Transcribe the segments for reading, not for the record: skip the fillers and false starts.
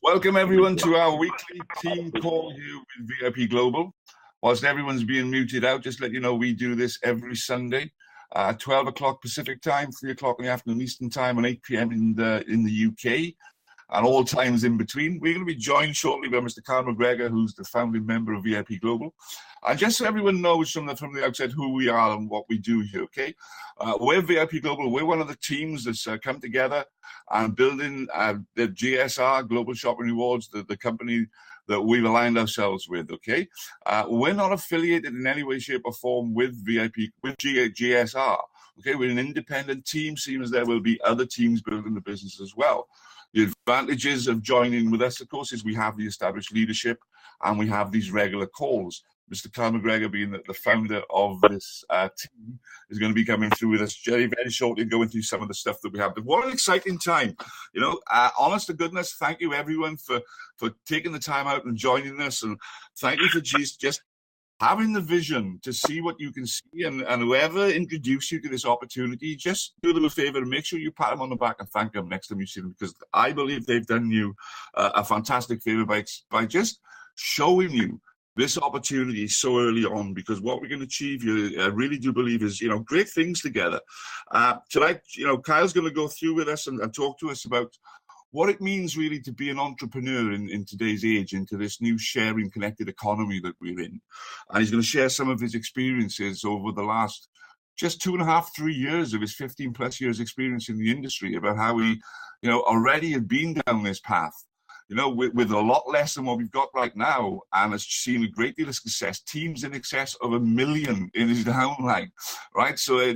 Welcome everyone to our weekly team call here with VIP Global. Whilst everyone's being muted out, just let you know we do this every Sunday, 12 o'clock Pacific time, 3 o'clock in the afternoon Eastern time, and 8 p.m. in the UK, and all times in between. We're going to be joined shortly by Mr. Carl McGregor, who's the founding member of VIP Global. And just so everyone knows from the outset who we are and what we do here, okay? We're VIP Global. We're one of the teams that's come together and building the GSR, Global Shopping Rewards, the company that we've aligned ourselves with, okay? We're not affiliated in any way, shape, or form with GSR, okay? We're an independent team, seeing as there will be other teams building the business as well. The advantages of joining with us, of course, is we have the established leadership and we have these regular calls. Mr. Carl McGregor, being the founder of this team, is going to be coming through with us very, very shortly, going through some of the stuff that we have. But what an exciting time. You know, honest to goodness, thank you, everyone, for taking the time out and joining us. And thank you for just having the vision to see what you can see. And whoever introduced you to this opportunity, just do them a favor and make sure you pat them on the back and thank them next time you see them, because I believe they've done you a fantastic favor by just showing you this opportunity so early on, because what we're going to achieve here, I really do believe, is, you know, great things together. Tonight, you know, Kyle's going to go through with us and talk to us about what it means really to be an entrepreneur in today's age, into this new sharing connected economy that we're in. And he's going to share some of his experiences over the last just 2.5, 3 years of his 15 plus years experience in the industry, about how he, you know, already had been down this path, you know, with a lot less than what we've got right now, and has seen a great deal of success, teams in excess of 1 million in his downline, right? So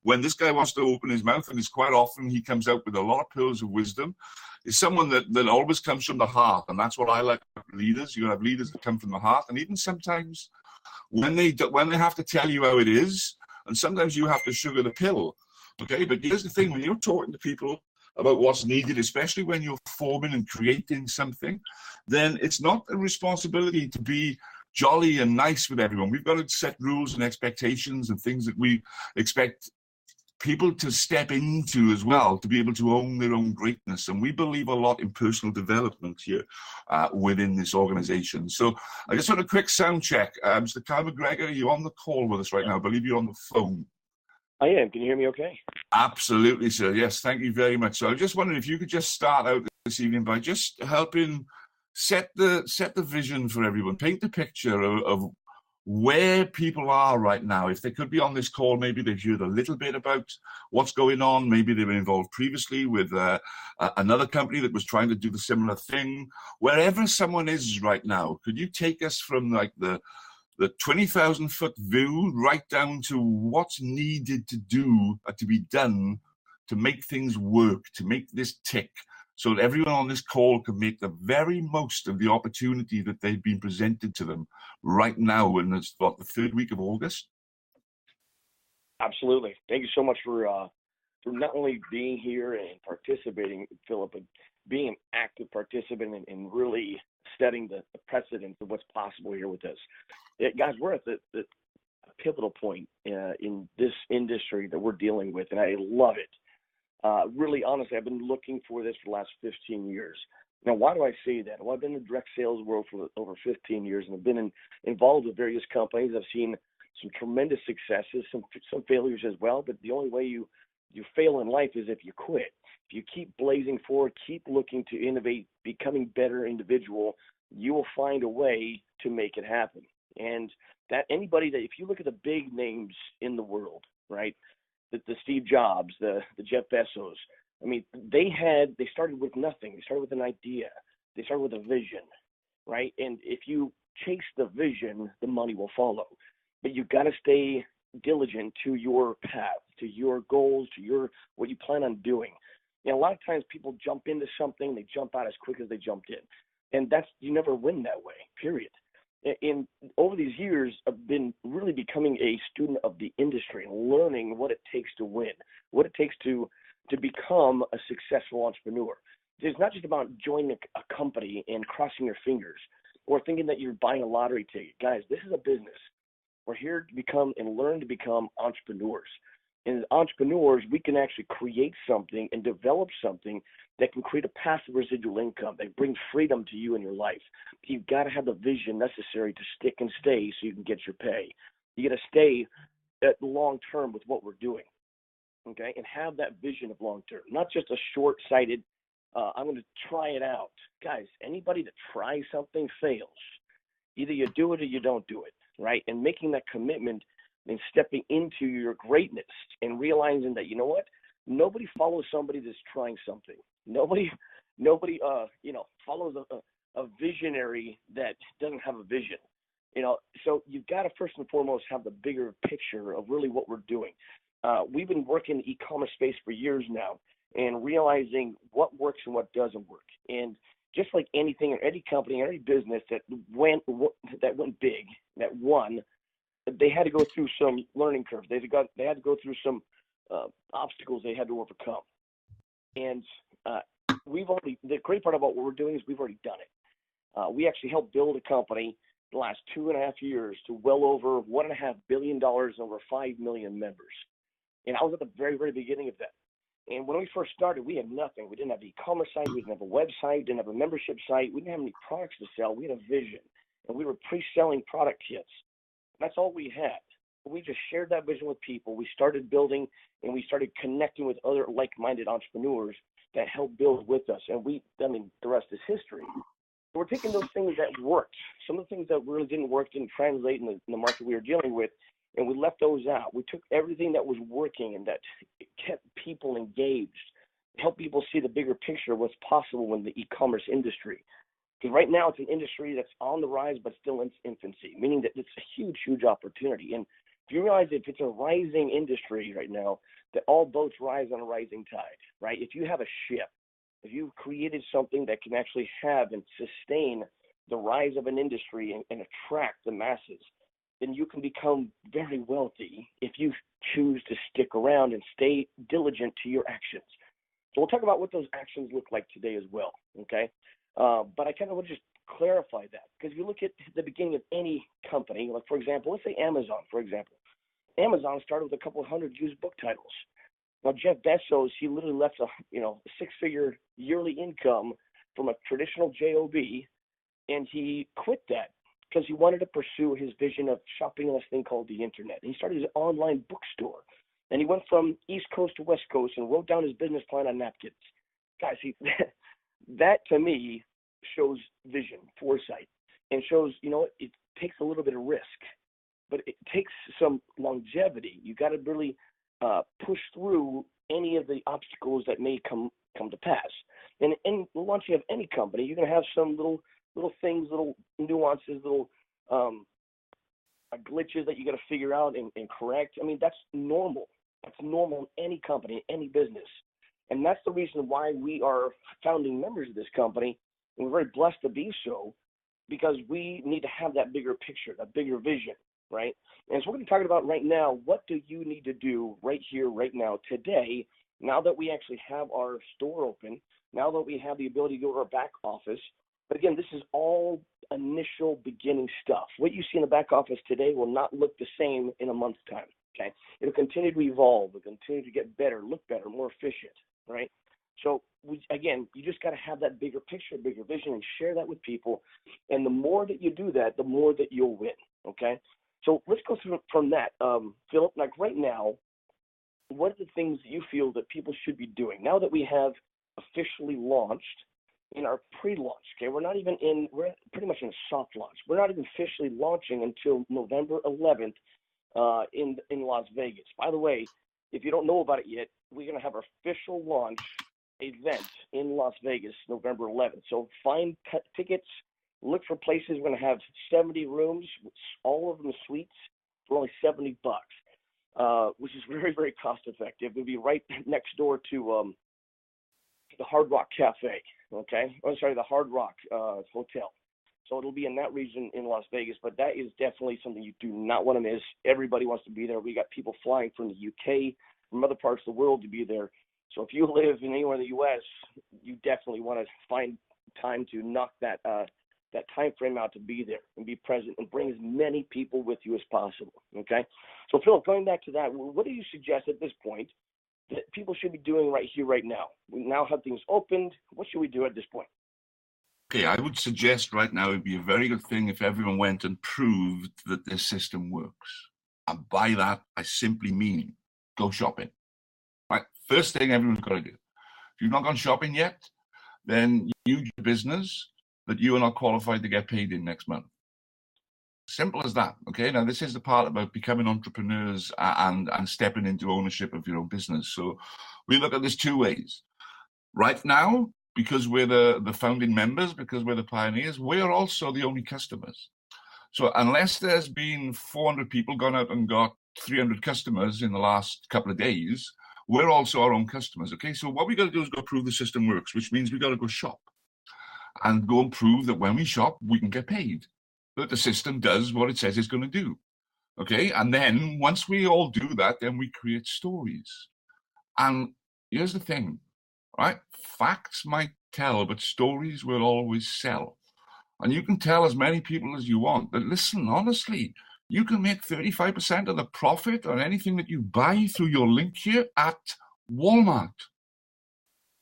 when this guy wants to open his mouth, and it's quite often he comes out with a lot of pearls of wisdom, is someone that always comes from the heart, and that's what I like about leaders. You have leaders that come from the heart, and even sometimes when they have to tell you how it is, and sometimes you have to sugar the pill, okay? But here's the thing, when you're talking to people about what's needed, especially when you're forming and creating something, then it's not a responsibility to be jolly and nice with everyone. We've got to set rules and expectations and things that we expect people to step into as well, to be able to own their own greatness. And we believe a lot in personal development here within this organization. So I just want a quick sound check. Mr. Carl McGregor, are you on the call with us right now? I believe you're on the phone. I am. Can you hear me okay? Absolutely, sir. Yes, thank you very much. So I just wondered if you could just start out this evening by just helping set the vision for everyone, paint the picture of where people are right now. If they could be on this call, maybe they've heard a little bit about what's going on. Maybe they were involved previously with another company that was trying to do the similar thing. Wherever someone is right now, could you take us from like the 20,000 foot view right down to what's needed to do, to be done, to make things work, to make this tick, so that everyone on this call can make the very most of the opportunity that they've been presented to them right now in this, the third week of August? Absolutely. Thank you so much for not only being here and participating, Phillip, but being an active participant and really setting the precedent of what's possible here with this. Guys, we're at the pivotal point in this industry that we're dealing with, and I love it. Really, honestly, I've been looking for this for the last 15 years. Now, why do I say that? Well, I've been in the direct sales world for over 15 years, and I've been involved with various companies. I've seen some tremendous successes, some failures as well, but the only way you fail in life is if you quit. If you keep blazing forward, keep looking to innovate, becoming better individual, you will find a way to make it happen. And that anybody that, if you look at the big names in the world, right, the Steve Jobs, the Jeff Bezos, I mean, they started with nothing. They started with an idea. They started with a vision, right? And if you chase the vision, the money will follow. But you've got to stay diligent to your path, to your goals, to what you plan on doing. You know, a lot of times people jump into something, they jump out as quick as they jumped in. And you never win that way, period. Over these years, I've been really becoming a student of the industry and learning what it takes to win, what it takes to become a successful entrepreneur. It's not just about joining a company and crossing your fingers or thinking that you're buying a lottery ticket. Guys, this is a business. We're here to become and learn to become entrepreneurs. And as entrepreneurs, we can actually create something and develop something that can create a passive residual income that brings freedom to you in your life. You've got to have the vision necessary to stick and stay so you can get your pay. You got to stay at long term with what we're doing, okay, and have that vision of long term, not just a short-sighted, I'm going to try it out. Guys, anybody that tries something fails. Either you do it or you don't do it, right? And making that commitment and stepping into your greatness and realizing that, you know what, nobody follows somebody that's trying something. Nobody follows a visionary that doesn't have a vision. So you've got to first and foremost have the bigger picture of really what we're doing. We've been working in the e-commerce space for years now and realizing what works and what doesn't work. And just like anything or any company or any business that went big, that won, they had to go through some learning curves. They had to go through some obstacles they had to overcome. And the great part about what we're doing is we've already done it. We actually helped build a company the last 2.5 years to well over $1.5 billion, over 5 million members. And I was at the very, very beginning of that. And when we first started, we had nothing. We didn't have an e-commerce site. We didn't have a website. Didn't have a membership site. We didn't have any products to sell. We had a vision. And we were pre-selling product kits. That's all we had. We just shared that vision with people. We started building, and we started connecting with other like-minded entrepreneurs that helped build with us. And the rest is history. So we're taking those things that worked. Some of the things that really didn't work, didn't translate in the market we were dealing with, and we left those out. We took everything that was working and that kept people engaged, help people see the bigger picture of what's possible in the e-commerce industry. Because right now it's an industry that's on the rise, but still in its infancy, meaning that it's a huge, huge opportunity. And if you realize if it's a rising industry right now, that all boats rise on a rising tide, right? If you have a ship, if you've created something that can actually have and sustain the rise of an industry and attract the masses, then you can become very wealthy if you choose to stick around and stay diligent to your actions. So we'll talk about what those actions look like today as well, okay? But I kind of want to just clarify that, because if you look at the beginning of any company, like for example, let's say Amazon, for example. Amazon started with a couple of hundred used book titles. Now Jeff Bezos, he literally left a six-figure yearly income from a traditional job, and he quit that because he wanted to pursue his vision of shopping on this thing called the internet. And he started his online bookstore, and he went from East Coast to West Coast and wrote down his business plan on napkins. Guys, that to me shows vision, foresight, and shows, it takes a little bit of risk, but it takes some longevity. You got to really push through any of the obstacles that may come to pass. And in the launching of any company, you're going to have some little things, little nuances, little glitches that you got to figure out and correct. That's normal. That's normal in any company, any business. And that's the reason why we are founding members of this company. And we're very blessed to be so, because we need to have that bigger picture, that bigger vision, right? And so we're going to talk about right now, what do you need to do right here, right now, today, now that we actually have our store open, now that we have the ability to go to our back office. But again, this is all initial beginning stuff. What you see in the back office today will not look the same in a month's time, okay? It'll continue to evolve. It'll continue to get better, look better, more efficient, right? So, again, you just got to have that bigger picture, bigger vision, and share that with people. And the more that you do that, the more that you'll win, okay? So let's go through from that. Phillip, like right now, what are the things that you feel that people should be doing now that we have officially launched in our pre-launch? Okay, we're pretty much in a soft launch. We're not even officially launching until November 11th in Las Vegas. By the way, if you don't know about it yet, we're going to have our official launch event in Las Vegas, November 11th. So find tickets, look for places. We're going to have 70 rooms, all of them suites, for only $70, which is very, very cost effective. It'll be right next door to the Hard Rock Cafe, okay? The Hard Rock Hotel. So it'll be in that region in Las Vegas, but that is definitely something you do not want to miss. Everybody wants to be there. We got people flying from the UK, from other parts of the world to be there. So if you live in anywhere in the U.S., you definitely want to find time to knock that that time frame out to be there and be present and bring as many people with you as possible. Okay. So Phillip, going back to that, what do you suggest at this point that people should be doing right here, right now? We now have things opened. What should we do at this point? Okay, I would suggest right now it'd be a very good thing if everyone went and proved that this system works. And by that, I simply mean go shopping. Right? First thing everyone's got to do. If you've not gone shopping yet, then use your business that you are not qualified to get paid in next month. Simple as that. Okay. Now, this is the part about becoming entrepreneurs and stepping into ownership of your own business. So we look at this two ways. Right now, because we're the founding members, because we're the pioneers, we're also the only customers. So unless there's been 400 people gone out and got 300 customers in the last couple of days, we're also our own customers. Okay. So what we got to do is go prove the system works, which means we got to go shop and go and prove that when we shop, we can get paid, that the system does what it says it's going to do. Okay. And then once we all do that, then we create stories. And here's the thing, right? Facts might tell, but stories will always sell. And you can tell as many people as you want that, listen, honestly, you can make 35% of the profit on anything that you buy through your link here at Walmart.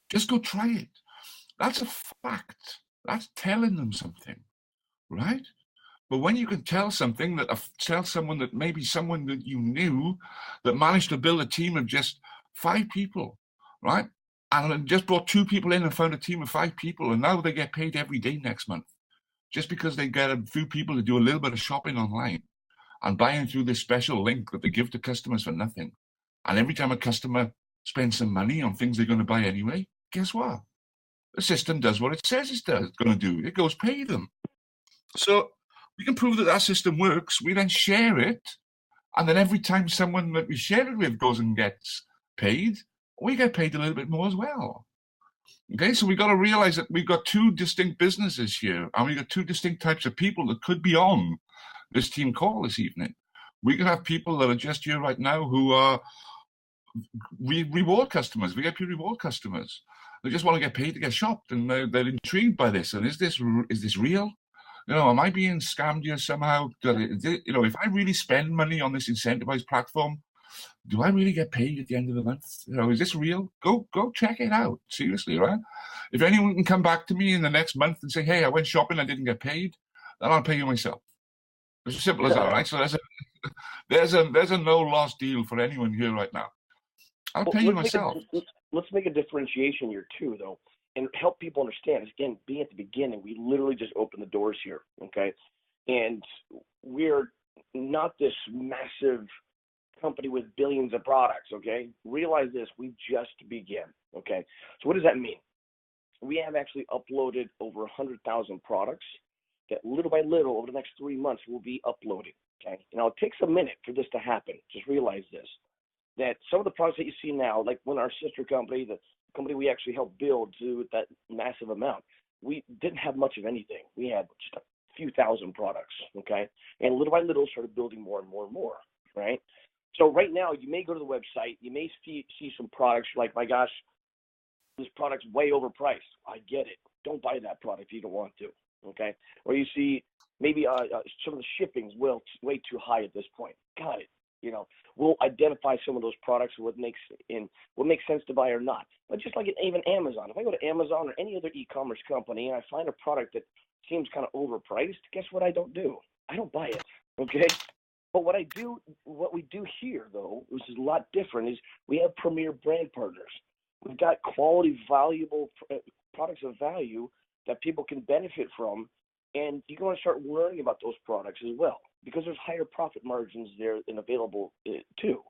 Just go try it. That's a fact. That's telling them something, right? But when you can tell something that tell someone that maybe someone that you knew that managed to build a team of just 5 people, right? And just brought 2 people in and found a team of 5 people, and now they get paid every day next month, just because they get a few people to do a little bit of shopping online and buying through this special link that they give to customers for nothing. And every time a customer spends some money on things they're going to buy anyway, guess what? The system does what it says it's going to do. It goes pay them. So we can prove that that system works. We then share it. And then every time someone that we share it with goes and gets paid, we get paid a little bit more as well. Okay, so we got to realize that we've got 2 distinct businesses here, and we've got 2 distinct types of people that could be on this team call this evening. We can have people that are just here right now who are reward customers, VIP reward customers. They just want to get paid to get shopped, and they're intrigued by this. And is this real? You know, am I being scammed here somehow? You know, if I really spend money on this incentivized platform, do I really get paid at the end of the month? You know, is this real? Go check it out. Seriously, right? If anyone can come back to me in the next month and say, hey, I went shopping, I didn't get paid, then I'll pay you myself. It's as simple as that, right? So there's a no loss deal for anyone here right now. I'll pay you myself. Let's make a differentiation here too, though, and help people understand. Again, being at the beginning, we literally just opened the doors here, okay? And we're not this massive company with billions of products, okay? Realize this, we just began, okay? So what does that mean? We have actually uploaded over 100,000 products that little by little over the next 3 months we'll be uploading, okay? Now, it takes a minute for this to happen. Just realize this, that some of the products that you see now, like when our sister company, the company we actually helped build to that massive amount, we didn't have much of anything. We had just a few thousand products, okay? And little by little started building more and more and more, right? So right now, you may go to the website, you may see some products, you're like, my gosh, this product's way overpriced. I get it. Don't buy that product if you don't want to, okay? Or you see maybe some of the shipping's way too high at this point. Got it. You know, we'll identify some of those products, what makes sense to buy or not. But just like even Amazon, if I go to Amazon or any other e-commerce company and I find a product that seems kind of overpriced, guess what I don't do? I don't buy it, okay? But what we do here, though, which is a lot different, is we have premier brand partners. We've got quality, valuable products of value that people can benefit from, and you're going to start learning about those products as well, because there's higher profit margins there and available too.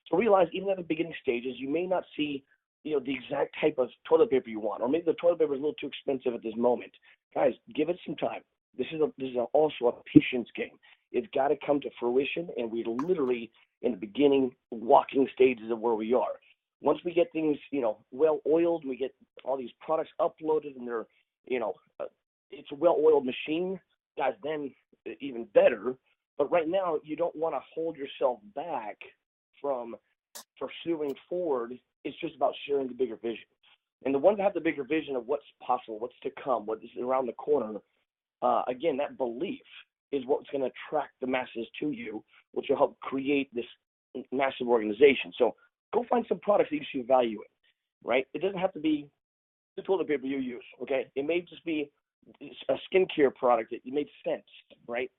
So realize, even at the beginning stages, you may not see, the exact type of toilet paper you want, or maybe the toilet paper is a little too expensive at this moment. Guys, give it some time. This is also a patience game. It's got to come to fruition, and we're literally in the beginning walking stages of where we are. Once we get things, well oiled, we get all these products uploaded, and they're, it's a well-oiled machine, guys, then even better. But right now, you don't want to hold yourself back from pursuing forward. It's just about sharing the bigger vision. And the ones that have the bigger vision of what's possible, what's to come, what is around the corner, again, that belief is what's going to attract the masses to you, which will help create this massive organization. So go find some products that you see value in, right? It doesn't have to be the toilet paper you use, okay? It may just be a skincare product that makes sense, right?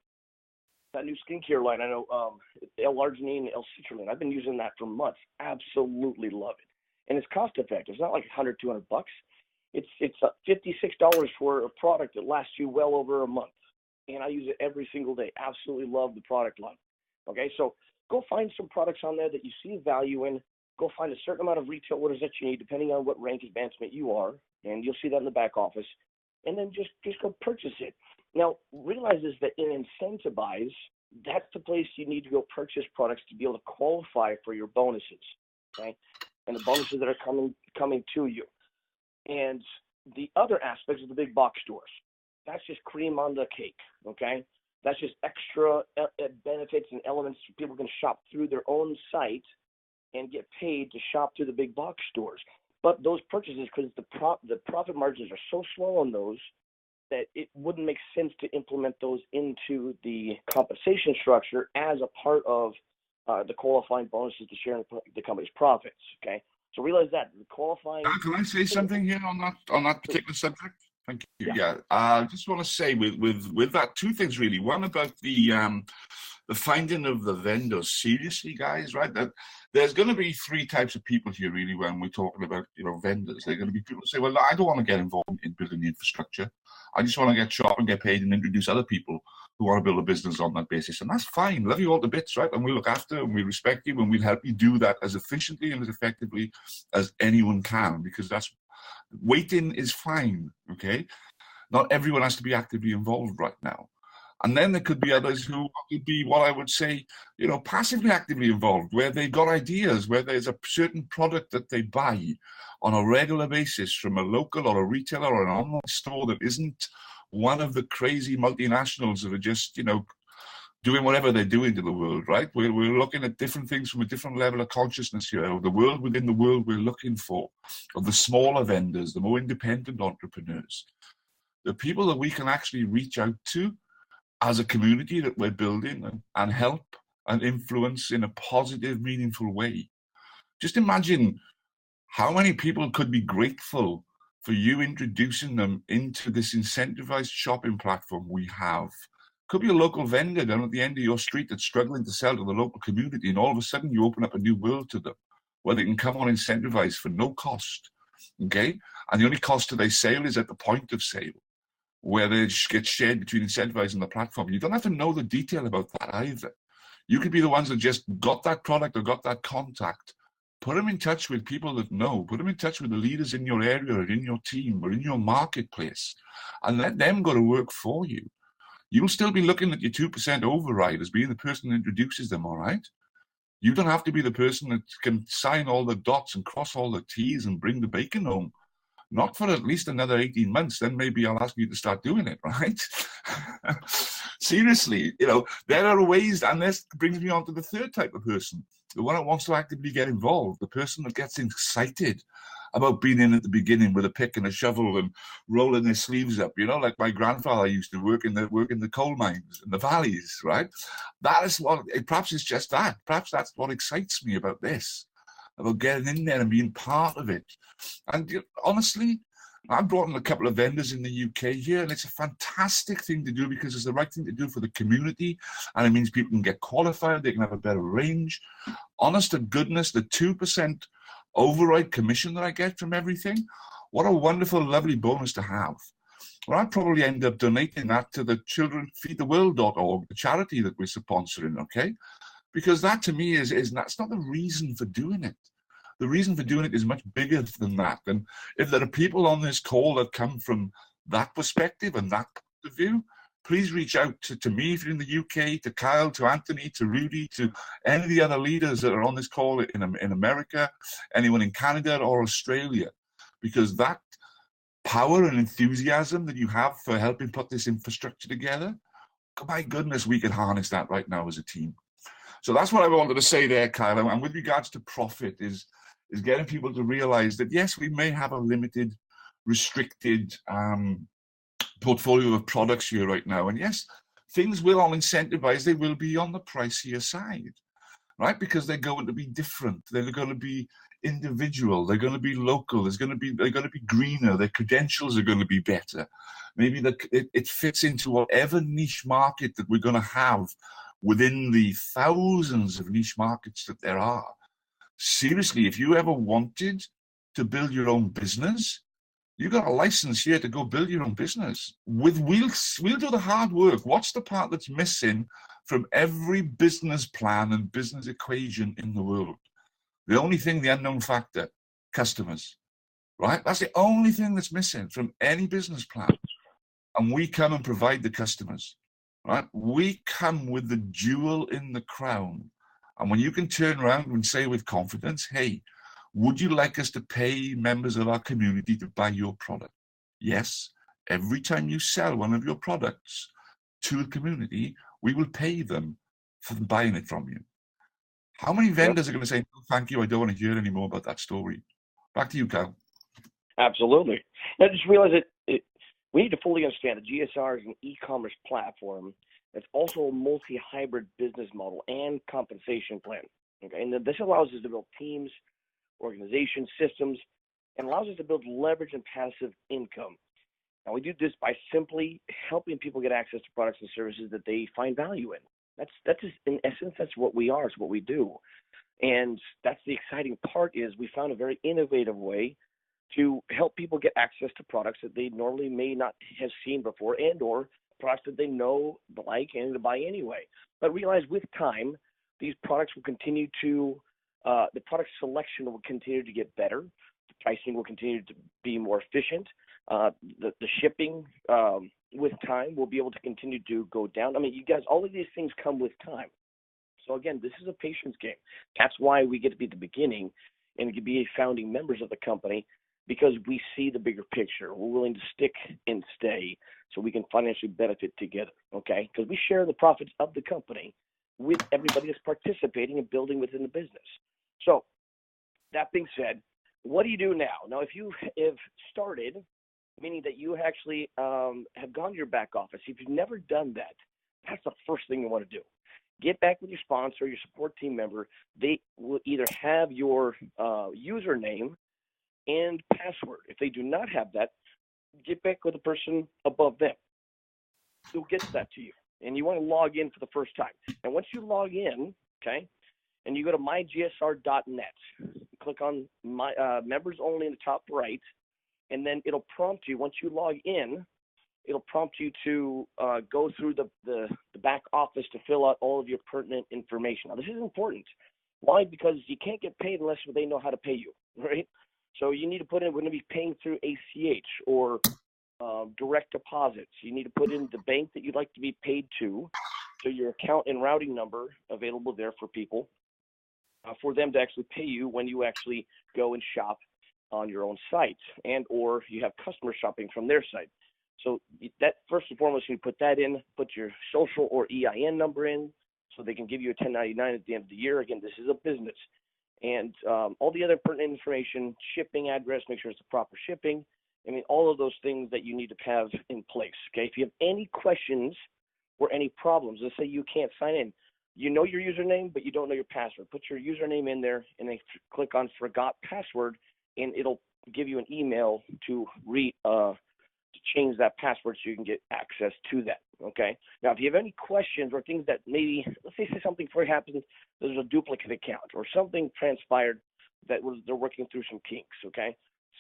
That new skincare line, I know, L-arginine, L-citrulline. I've been using that for months. Absolutely love it. And it's cost effective. It's not like $100, $200. It's $56 for a product that lasts you well over a month. And I use it every single day. Absolutely love the product line. Okay, so go find some products on there that you see value in. Go find a certain amount of retail orders that you need, depending on what rank advancement you are, and you'll see that in the back office. And then just go purchase it. Now, realize is that in incentivize, that's the place you need to go purchase products to be able to qualify for your bonuses, okay? And the bonuses that are coming to you. And the other aspects of the big box stores, that's just cream on the cake, okay? That's just extra benefits and elements so people can shop through their own site and get paid to shop through the big box stores. But those purchases, because the profit margins are so small on those that it wouldn't make sense to implement those into the compensation structure as a part of the qualifying bonuses to share in the company's profits, okay? So realize that the qualifying. Can I say something here on that particular subject? Thank you. Yeah. I just want to say with that, two things really. One about the finding of the vendors. Seriously, guys, right? That there's going to be three types of people here really when we're talking about vendors. They're going to be people who say, well, I don't want to get involved in building the infrastructure. I just want to get sharp and get paid and introduce other people who want to build a business on that basis. And that's fine. Love you all to bits, right? And we look after and we respect you and we'll help you do that as efficiently and as effectively as anyone can, because that's waiting is fine, okay? Not everyone has to be actively involved right now. And then there could be others who could be what I would say, passively actively involved, where they've got ideas, where there's a certain product that they buy on a regular basis from a local or a retailer or an online store that isn't one of the crazy multinationals that are just, doing whatever they're doing to the world, right? We're looking at different things from a different level of consciousness here, of the world within the world we're looking for, of the smaller vendors, the more independent entrepreneurs, the people that we can actually reach out to as a community that we're building and help and influence in a positive, meaningful way. Just imagine how many people could be grateful for you introducing them into this incentivized shopping platform we have. Could be a local vendor down at the end of your street that's struggling to sell to the local community, and all of a sudden you open up a new world to them where they can come on incentivized for no cost, okay? And the only cost to their sale is at the point of sale, where they get shared between incentivized and the platform. You don't have to know the detail about that either. You could be the ones that just got that product or got that contact. Put them in touch with people that know. Put them in touch with the leaders in your area or in your team or in your marketplace and let them go to work for you. You'll still be looking at your 2% override as being the person that introduces them, all right? You don't have to be the person that can sign all the dots and cross all the T's and bring the bacon home. Not for at least another 18 months, then maybe I'll ask you to start doing it, right? Seriously, there are ways, and this brings me on to the third type of person, the one that wants to actively get involved, the person that gets excited about being in at the beginning with a pick and a shovel and rolling their sleeves up, like my grandfather used to work in the coal mines in the valleys, right? That is what, perhaps it's just that. Perhaps that's what excites me about this, about getting in there and being part of it. And honestly, I brought in a couple of vendors in the UK here, and it's a fantastic thing to do because it's the right thing to do for the community, and it means people can get qualified, they can have a better range. Honest to goodness, the 2% override commission that I get from everything, what a wonderful, lovely bonus to have. Well, I'd probably end up donating that to the childrenfeedtheworld.org, the charity that we're sponsoring, okay? Because that to me that's not the reason for doing it. The reason for doing it is much bigger than that. And if there are people on this call that come from that perspective and that point of view, please reach out to me if you're in the UK, to Kyle, to Anthony, to Rudy, to any of the other leaders that are on this call in America, anyone in Canada or Australia, because that power and enthusiasm that you have for helping put this infrastructure together, my goodness, we can harness that right now as a team. So that's what I wanted to say there, Kyle. And with regards to profit is getting people to realize that, yes, we may have a limited, restricted portfolio of products here right now. And yes, things will all incentivize. They will be on the pricier side, right? Because they're going to be different. They're going to be individual. They're going to be local. They're going to be greener. Their credentials are going to be better. Maybe it fits into whatever niche market that we're going to have within the thousands of niche markets that there are. Seriously, if you ever wanted to build your own business, you got a license here to go build your own business. We'll do the hard work. What's the part that's missing from every business plan and business equation in the world? The only thing, the unknown factor, customers, right? That's the only thing that's missing from any business plan. And we come and provide the customers, right? We come with the jewel in the crown. And when you can turn around and say with confidence, hey, would you like us to pay members of our community to buy your product? Yes. Every time you sell one of your products to the community, we will pay them for buying it from you. How many vendors are going to say, no, thank you, I don't want to hear any more about that story? Back to you, Cal. Absolutely. I just realized that we need to fully understand that GSR is an e-commerce platform that's also a multi-hybrid business model and compensation plan. Okay, and this allows us to build teams, organization systems, and allows us to build leverage and passive income. Now, we do this by simply helping people get access to products and services that they find value in. That's just, in essence, that's what we are. It's what we do. And that's the exciting part is we found a very innovative way to help people get access to products that they normally may not have seen before and or products that they know, like, and to buy anyway. But realize with time, these products will continue to the product selection will continue to get better. The pricing will continue to be more efficient. The shipping with time will be able to continue to go down. I mean, you guys, all of these things come with time. So again, this is a patience game. That's why we get to be at the beginning and to be founding members of the company, because we see the bigger picture. We're willing to stick and stay so we can financially benefit together, okay? Because we share the profits of the company with everybody that's participating and building within the business. So that being said, what do you do now? Now, if you have started, meaning that you actually have gone to your back office, if you've never done that, that's the first thing you want to do. Get back with your sponsor, your support team member. They will either have your username and password. If they do not have that, get back with the person above them who gets that to you. And you want to log in for the first time. And once you log in, okay, and you go to mygsr.net, click on my members only in the top right, and then it'll prompt you. Once you log in, it'll prompt you to go through the back office to fill out all of your pertinent information. Now, this is important. Why? Because you can't get paid unless they know how to pay you, right? So you need to put in, we're going to be paying through ACH or direct deposits. You need to put in the bank that you'd like to be paid to, so your account and routing number available there for people, for them to actually pay you when you actually go and shop on your own site, and or you have customers shopping from their site. So that first and foremost, you put that in, put your social or EIN number in so they can give you a 1099 at the end of the year. Again, this is a business. And all the other pertinent information, shipping address, make sure it's the proper shipping. I mean, all of those things that you need to have in place, okay? If you have any questions or any problems, let's say you can't sign in, you know your username, but you don't know your password. Put your username in there and then click on Forgot Password, and it'll give you an email to change that password so you can get access to that, okay? Now, if you have any questions or things that maybe, let's say something for happens, there's a duplicate account or something transpired that they're working through some kinks, okay?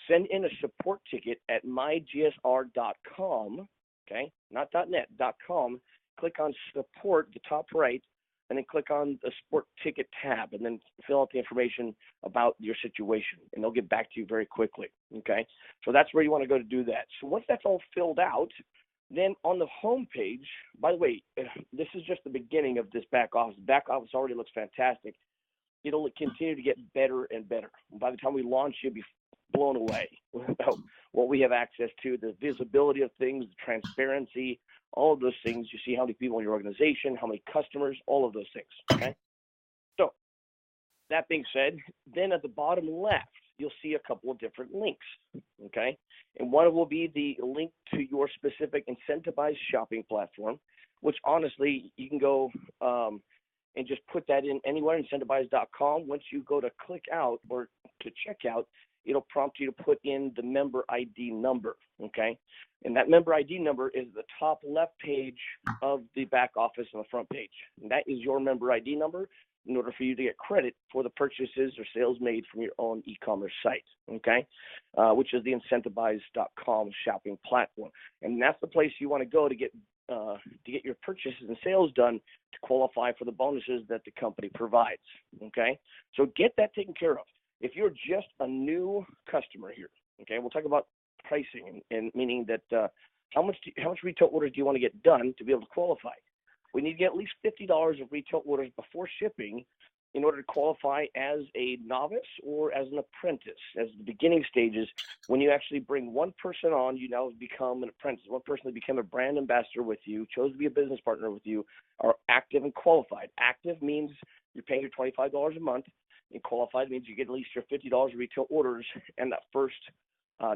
Send in a support ticket at mygsr.com, okay? Not .net, .com. Click on support, the top right, and then click on the support ticket tab, and then fill out the information about your situation, and they'll get back to you very quickly, okay? So that's where you want to go to do that. So once that's all filled out, then on the home page, by the way, this is just the beginning of this back office. Back office already looks fantastic. It'll continue to get better and better. And by the time we launch, you'll be blown away about what we have access to, the visibility of things, the transparency, all of those things. You see how many people in your organization, how many customers, all of those things, okay? So that being said, then at the bottom left, you'll see a couple of different links, okay? And one will be the link to your specific incentivized shopping platform, which honestly, you can go and just put that in anywhere, incentivized.com. Once you go to click out or to check out, it'll prompt you to put in the member ID number, okay? And that member ID number is the top left page of the back office on the front page. And that is your member ID number in order for you to get credit for the purchases or sales made from your own e-commerce site, okay? Which is the incentivized.com shopping platform. And that's the place you want to go to get your purchases and sales done to qualify for the bonuses that the company provides, okay? So get that taken care of. If you're just a new customer here, okay, we'll talk about pricing and meaning that how much retail orders do you want to get done to be able to qualify? We need to get at least $50 of retail orders before shipping in order to qualify as a novice or as an apprentice, as the beginning stages. When you actually bring one person on, you now become an apprentice. One person that became a brand ambassador with you, chose to be a business partner with you, are active and qualified. Active means you're paying your $25 a month, and qualified means you get at least your $50 retail orders and that first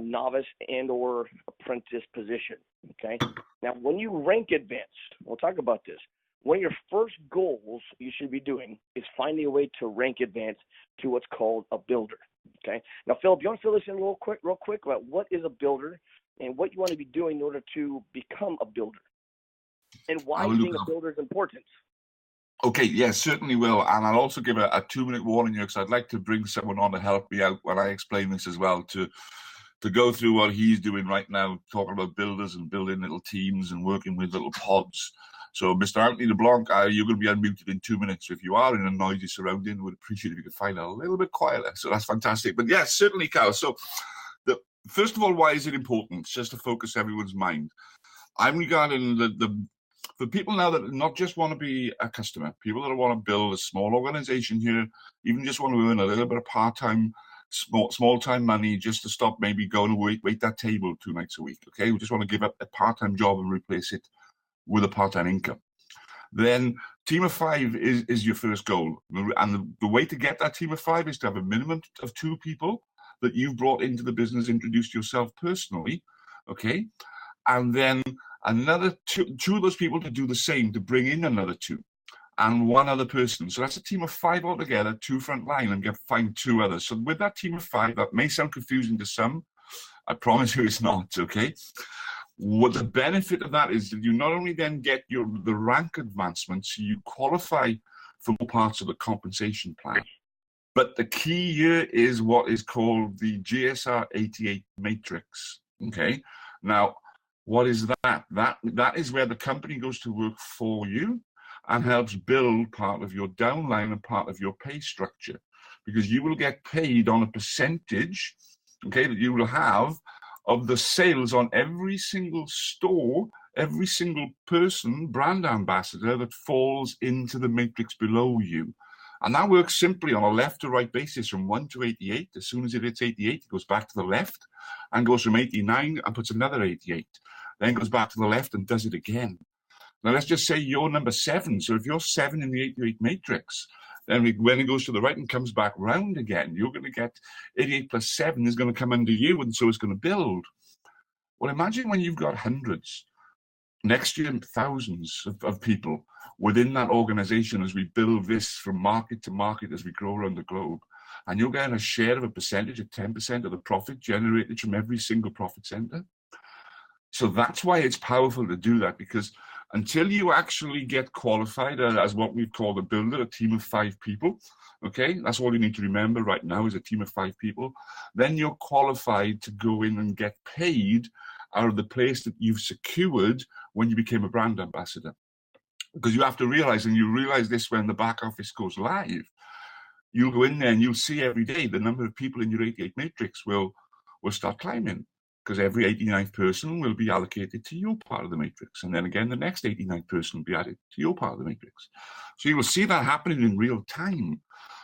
novice and or apprentice position, okay? Now, when you rank advanced, we'll talk about this. One of your first goals you should be doing is finding a way to rank advanced to what's called a builder, okay? Now, Phillip, you want to fill this in real quick about what is a builder and what you want to be doing in order to become a builder and why being a builder is important? Okay, yes, certainly will. And I'll also give a 2-minute warning here because I'd like to bring someone on to help me out when I explain this as well, to go through what he's doing right now, talking about builders and building little teams and working with little pods. So, Mr. Anthony Leblanc, you're going to be unmuted in 2 minutes. If you are in a noisy surrounding, we'd appreciate if you could find a little bit quieter. So that's fantastic. But yes, certainly, Carl. So, first of all, why is it important? Just to focus everyone's mind. I'm regarding for people now that not just want to be a customer, people that want to build a small organization here, even just want to earn a little bit of part-time, small-time money just to stop maybe going to wait that table 2 nights a week, okay? We just want to give up a part-time job and replace it with a part-time income. Then team of 5 is your first goal. And the way to get that team of 5 is to have a minimum of 2 people that you've brought into the business, introduced yourself personally, okay? And then another two of those people to do the same, to bring in another 2 and 1 other person. So that's a team of 5 altogether, 2 front line, and find 2 others. So with that team of 5, that may sound confusing to some. I promise you it's not, okay? What the benefit of that is that you not only then get the rank advancements, you qualify for more parts of the compensation plan. But the key here is what is called the GSR 88 matrix, okay? Now, what is that? That is where the company goes to work for you and helps build part of your downline and part of your pay structure, because you will get paid on a percentage, okay, that you will have of the sales on every single store, every single person, brand ambassador that falls into the matrix below you. And that works simply on a left to right basis from 1 to 88. As soon as it hits 88, it goes back to the left and goes from 89 and puts another 88. Then goes back to the left and does it again. Now, let's just say you're number 7. So if you're 7 in the 88 matrix, then when it goes to the right and comes back round again, you're going to get 88 plus 7 is going to come under you, and so it's going to build. Well, imagine when you've got hundreds, next year thousands of people within that organization as we build this from market to market as we grow around the globe. And you're getting a share of a percentage of 10% of the profit generated from every single profit center. So that's why it's powerful to do that, because until you actually get qualified as what we call a builder, a team of 5 people, okay, that's all you need to remember right now is a team of 5 people, then you're qualified to go in and get paid out of the place that you've secured when you became a brand ambassador. Because you have to realize, and you realize this when the back office goes live, you'll go in there and you'll see every day the number of people in your 88 matrix will start climbing, because every 89th person will be allocated to your part of the matrix. And then again, the next 89th person will be added to your part of the matrix. So you will see that happening in real time.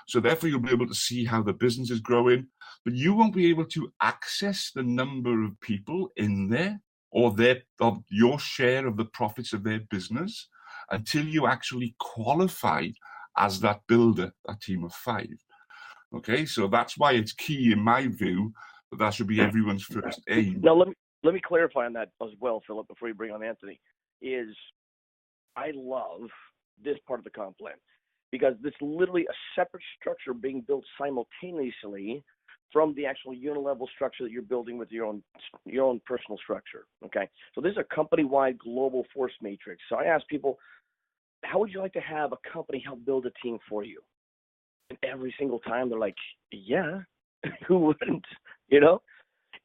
So therefore, you'll be able to see how the business is growing, but you won't be able to access the number of people in there or of your share of the profits of their business until you actually qualify as that builder, that team of 5. Okay, so that's why it's key, in my view, that should be everyone's first aim. Now, let me clarify on that as well, Philip, before you bring on Anthony. Is I love this part of the comp plan because it's literally a separate structure being built simultaneously from the actual unit-level structure that you're building with your own personal structure. Okay, so this is a company-wide global force matrix. So I ask people, how would you like to have a company help build a team for you? And every single time they're like, yeah, who wouldn't, you know?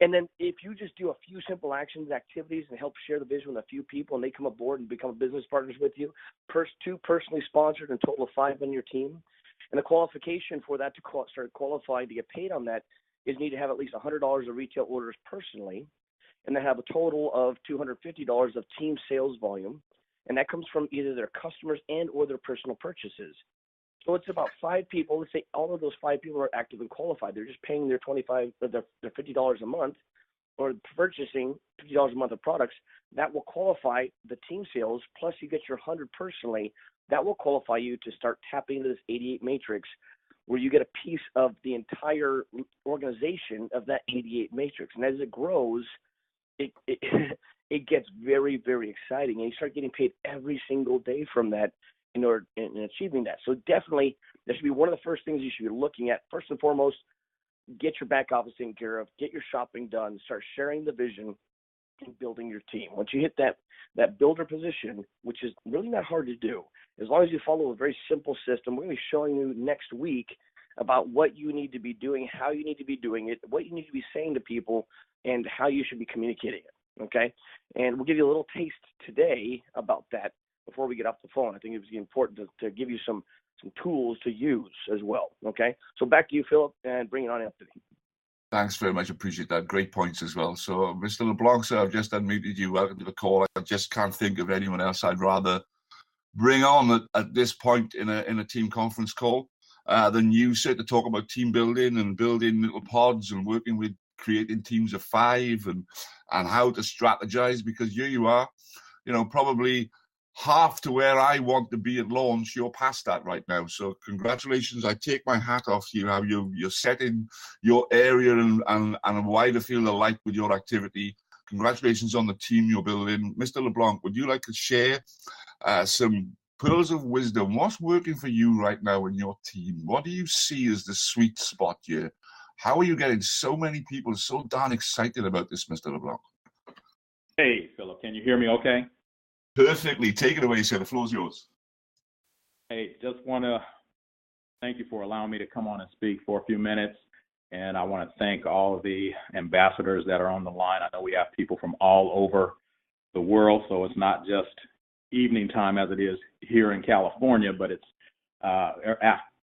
And then if you just do a few simple actions, activities, and help share the vision with a few people, and they come aboard and become business partners with you, 2 personally sponsored and a total of 5 on your team. And the qualification for that to start qualifying to get paid on that is you need to have at least $100 of retail orders personally, and then have a total of $250 of team sales volume. And that comes from either their customers and or their personal purchases. So it's about 5 people. Let's say all of those 5 people are active and qualified. They're just paying their $50 a month, or purchasing $50 a month of products. That will qualify the team sales. Plus, you get your 100 personally. That will qualify you to start tapping into this 88 matrix, where you get a piece of the entire organization of that 88 matrix. And as it grows, it gets very, very exciting, and you start getting paid every single day from that in achieving that. So definitely, that should be one of the first things you should be looking at. First and foremost, get your back office taken care of, get your shopping done, start sharing the vision, and building your team. Once you hit that builder position, which is really not hard to do, as long as you follow a very simple system. We're going to be showing you next week about what you need to be doing, how you need to be doing it, what you need to be saying to people, and how you should be communicating it, okay? And we'll give you a little taste today about that before we get off the phone. I think it was important to give you some tools to use as well, okay? So back to you, Philip, and bring it on, Anthony. Thanks very much. Appreciate that. Great points as well. So, Mr. Leblanc, sir, I've just unmuted you. Welcome to the call. I just can't think of anyone else I'd rather bring on at this point in a team conference call than you, sir, to talk about team building and building little pods and working with creating teams of 5 and how to strategize, because here you are, probably half to where I want to be at launch. You're past that right now. So congratulations. I take my hat off to you, how you're setting your area and a wider field of light with your activity. Congratulations on the team you're building. Mr. Leblanc, would you like to share some pearls of wisdom? What's working for you right now in your team? What do you see as the sweet spot here? How are you getting so many people so darn excited about this, Mr. Leblanc? Hey, Philip, can you hear me okay? Perfectly. Take it away, sir. The floor's yours. Hey, just want to thank you for allowing me to come on and speak for a few minutes. And I want to thank all of the ambassadors that are on the line. I know we have people from all over the world, so it's not just evening time as it is here in California, but it's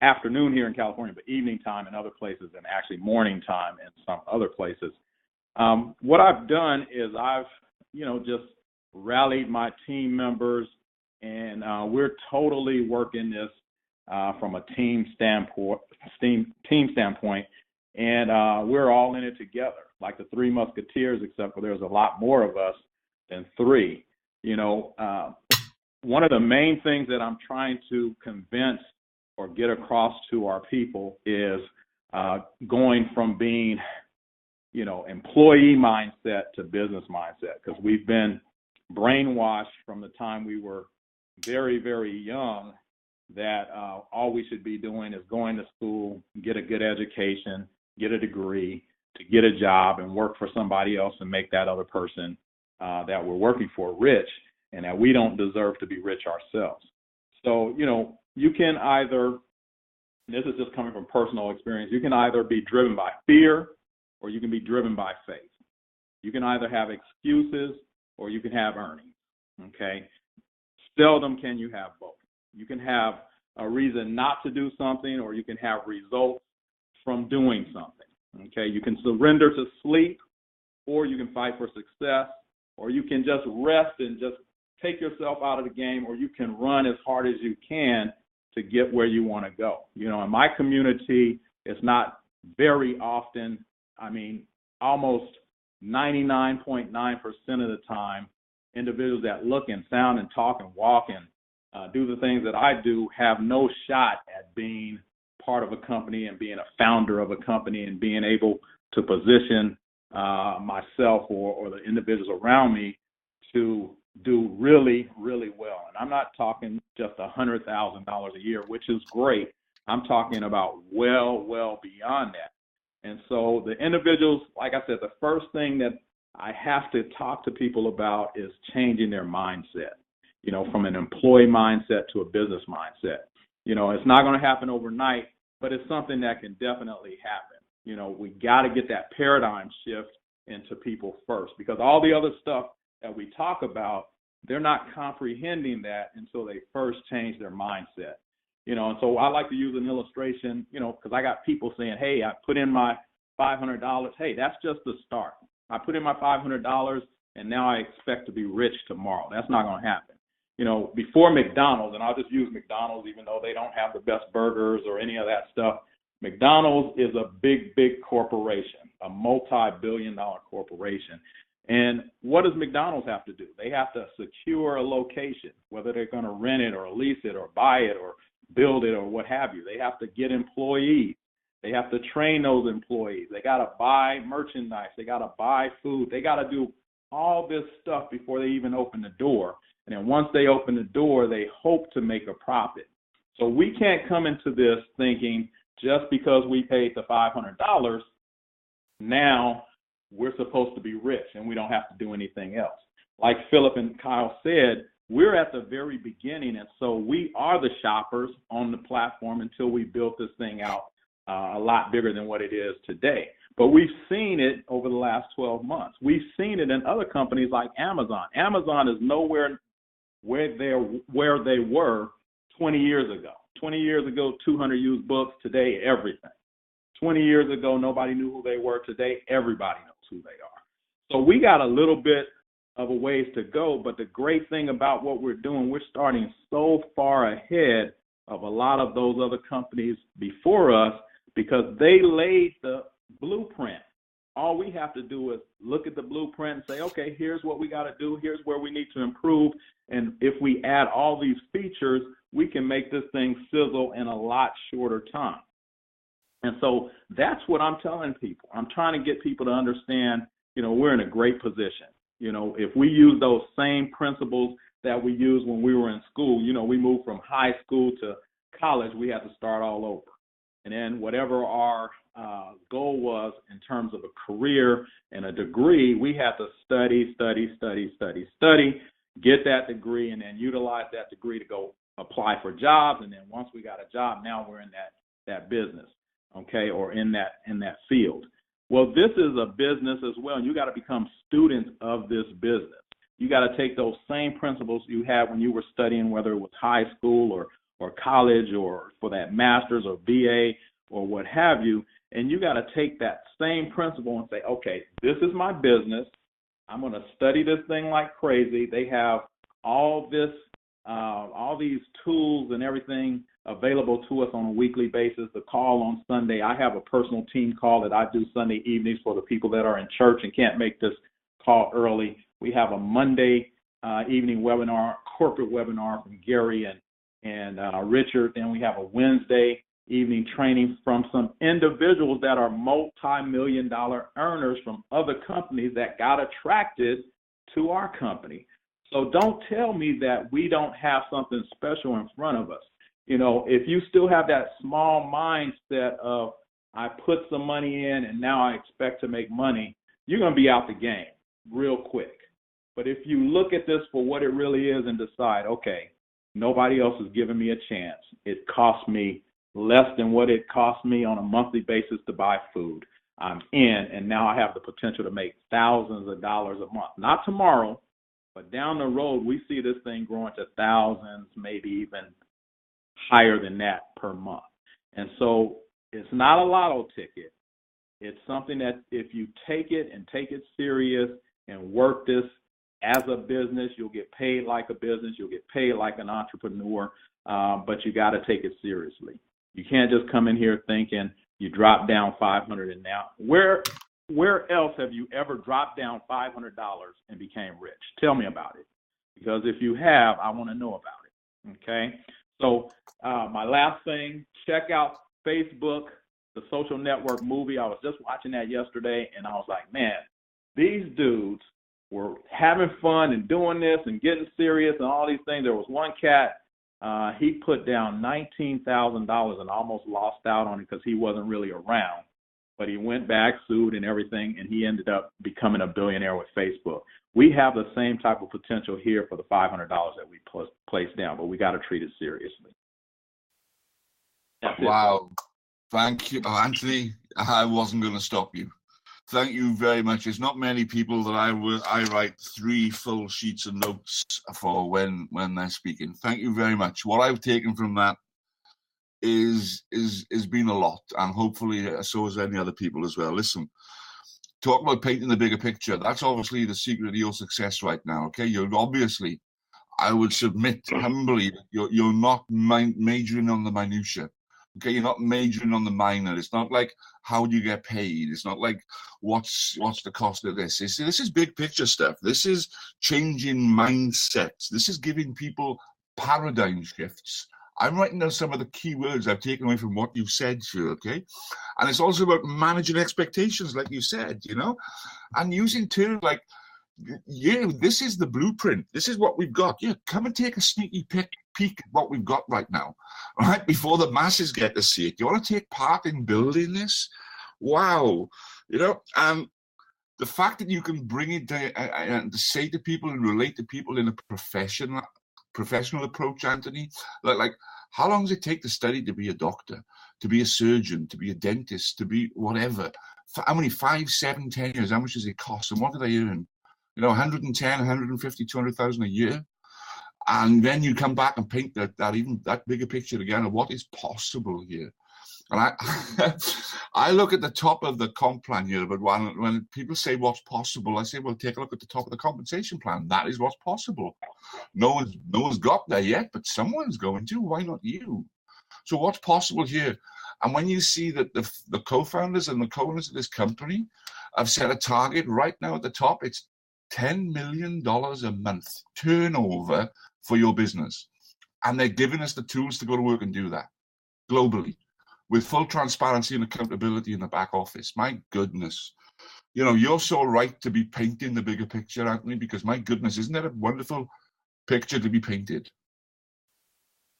afternoon here in California, but evening time in other places, and actually morning time in some other places. What I've done is I've, just rallied my team members, and we're totally working this from a team standpoint, and we're all in it together, like the 3 Musketeers, except for there's a lot more of us than 3. One of the main things that I'm trying to convince or get across to our people is going from being, employee mindset to business mindset, because we've been brainwashed from the time we were very, very young that all we should be doing is going to school, get a good education, get a degree, to get a job and work for somebody else and make that other person that we're working for rich, and that we don't deserve to be rich ourselves. So, you can either, this is just coming from personal experience, you can either be driven by fear or you can be driven by faith. You can either have excuses or you can have earnings, okay? Seldom can you have both. You can have a reason not to do something, or you can have results from doing something, okay? You can surrender to sleep, or you can fight for success, or you can just rest and just take yourself out of the game, or you can run as hard as you can to get where you want to go. In my community, it's not very often, almost 99.9% of the time, individuals that look and sound and talk and walk and do the things that I do have no shot at being part of a company and being a founder of a company and being able to position myself or the individuals around me to do really, really well. And I'm not talking just $100,000 a year, which is great. I'm talking about well beyond that. And so the individuals, like I said, the first thing that I have to talk to people about is changing their mindset, from an employee mindset to a business mindset. It's not going to happen overnight, but it's something that can definitely happen. We got to get that paradigm shift into people first, because all the other stuff that we talk about, they're not comprehending that until they first change their mindset. And so I like to use an illustration, because I got people saying, hey, I put in my $500. Hey, that's just the start. I put in my $500 and now I expect to be rich tomorrow. That's not going to happen. Before McDonald's, and I'll just use McDonald's even though they don't have the best burgers or any of that stuff, McDonald's is a big corporation, a multi-billion-dollar corporation. And what does McDonald's have to do? They have to secure a location, whether they're going to rent it or lease it or buy it or build it or what have you. They have to get employees. They have to train those employees. They got to buy merchandise. They got to buy food. They got to do all this stuff before they even open the door. And then once they open the door, they hope to make a profit. So we can't come into this thinking just because we paid the $500, now we're supposed to be rich and we don't have to do anything else. Like Phillip and Kyle said, we're at the very beginning, and so we are the shoppers on the platform until we built this thing out a lot bigger than what it is today. But we've seen it over the last 12 months. We've seen it in other companies like Amazon. Amazon is nowhere where they were 20 years ago. 20 years ago, 200 used books. Today, everything. 20 years ago, nobody knew who they were. Today, everybody knows who they are. So we got a little bit of a ways to go, but the great thing about what we're doing, we're starting so far ahead of a lot of those other companies before us because they laid the blueprint. All we have to do is look at the blueprint and say, okay, here's what we got to do. Here's where we need to improve. And if we add all these features, we can make this thing sizzle in a lot shorter time. And so that's what I'm telling people. I'm trying to get people to understand, we're in a great position. If we use those same principles that we used when we were in school, we moved from high school to college, we had to start all over. And then whatever our goal was in terms of a career and a degree, we had to study, get that degree, and then utilize that degree to go apply for jobs. And then once we got a job, now we're in that business, okay, or in that field. Well, this is a business as well, and you got to become students of this business. You got to take those same principles you had when you were studying, whether it was high school or college or for that master's or BA or what have you, and you got to take that same principle and say, okay, this is my business. I'm going to study this thing like crazy. They have all these tools and everything available to us on a weekly basis. The call on Sunday, I have a personal team call that I do Sunday evenings for the people that are in church and can't make this call early. We have a Monday evening webinar, corporate webinar from Gary and Richard. Then we have a Wednesday evening training from some individuals that are multi-million-dollar earners from other companies that got attracted to our company. So don't tell me that we don't have something special in front of us. If you still have that small mindset of I put some money in and now I expect to make money, you're going to be out the game real quick. But if you look at this for what it really is and decide, okay, nobody else is giving me a chance. It costs me less than what it costs me on a monthly basis to buy food. I'm in, and now I have the potential to make thousands of dollars a month. Not tomorrow, but down the road, we see this thing growing to thousands, maybe even higher than that per month. And so it's not a lotto ticket. It's something that if you take it and take it serious and work this as a business, you'll get paid like a business, you'll get paid like an entrepreneur, but you got to take it seriously. You can't just come in here thinking you drop down $500 and now. Where else have you ever dropped down $500 and became rich? Tell me about it. Because if you have, I want to know about it. Okay? So my last thing, check out Facebook, the Social Network movie. I was just watching that yesterday, and I was like, man, these dudes were having fun and doing this and getting serious and all these things. There was one cat, he put down $19,000 and almost lost out on it because he wasn't really around. But he went back, sued and everything, and he ended up becoming a billionaire with Facebook. We have the same type of potential here for the $500 that we placed down, but we got to treat it seriously. Wow. Thank you, Anthony. I wasn't going to stop you. Thank you very much. It's not many people that I write 3 full sheets of notes for when they're speaking. Thank you very much. What I've taken from that is been a lot, and hopefully so has any other people as well. Listen, talk about painting the bigger picture. That's obviously the secret of your success right now. Okay, you're obviously, I would submit humbly, you're not majoring on the minutia. Okay, you're not majoring on the minor. It's not like how do you get paid. It's not like what's the cost of this. This is big picture stuff. This is changing mindsets. This is giving people paradigm shifts. I'm writing down some of the key words I've taken away from what you've said, Phil, okay? And it's also about managing expectations, like you said, you know, and using terms like, yeah, this is the blueprint. This is what we've got. Yeah, come and take a sneaky peek at what we've got right now, right? Before the masses get to see it. You want to take part in building this? Wow. You know, and the fact that you can bring it down and to say to people and relate to people in a professional approach, Anthony, like how long does it take to study to be a doctor, to be a surgeon, to be a dentist, to be whatever? For how many, 5, 7, 10 years? How much does it cost? And what do they earn? You know, 110, 150, 200,000 a year. And then you come back and paint that bigger picture again of what is possible here. And I look at the top of the comp plan here, but when people say what's possible, I say, well, take a look at the top of the compensation plan. That is what's possible. No one's got there yet, but someone's going to. Why not you? So what's possible here? And when you see that the co-founders and the co-owners of this company have set a target right now at the top, it's $10 million a month turnover for your business. And they're giving us the tools to go to work and do that globally, with full transparency and accountability in the back office. My goodness. You know, you're so right to be painting the bigger picture, Anthony, because my goodness, isn't that a wonderful picture to be painted?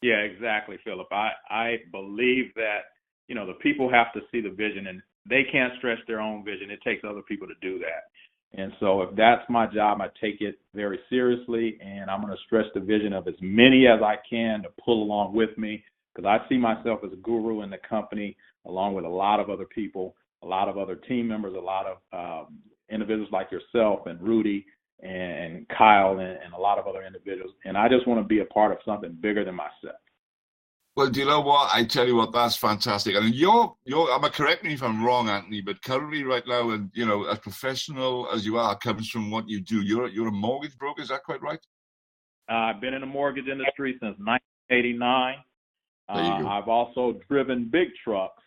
Yeah, exactly, Phillip. I believe that, you know, the people have to see the vision, and they can't stretch their own vision. It takes other people to do that. And so if that's my job, I take it very seriously, and I'm going to stretch the vision of as many as I can to pull along with me, because I see myself as a guru in the company, along with a lot of other people, a lot of other team members, a lot of individuals like yourself and Rudy and Kyle and a lot of other individuals. And I just want to be a part of something bigger than myself. Well, do you know what? I tell you what, that's fantastic. I mean, you're correct me if I'm wrong, Anthony, but currently right now, and you know, as professional as you are, comes from what you do. You're a mortgage broker, is that quite right? I've been in the mortgage industry since 1989. I've also driven big trucks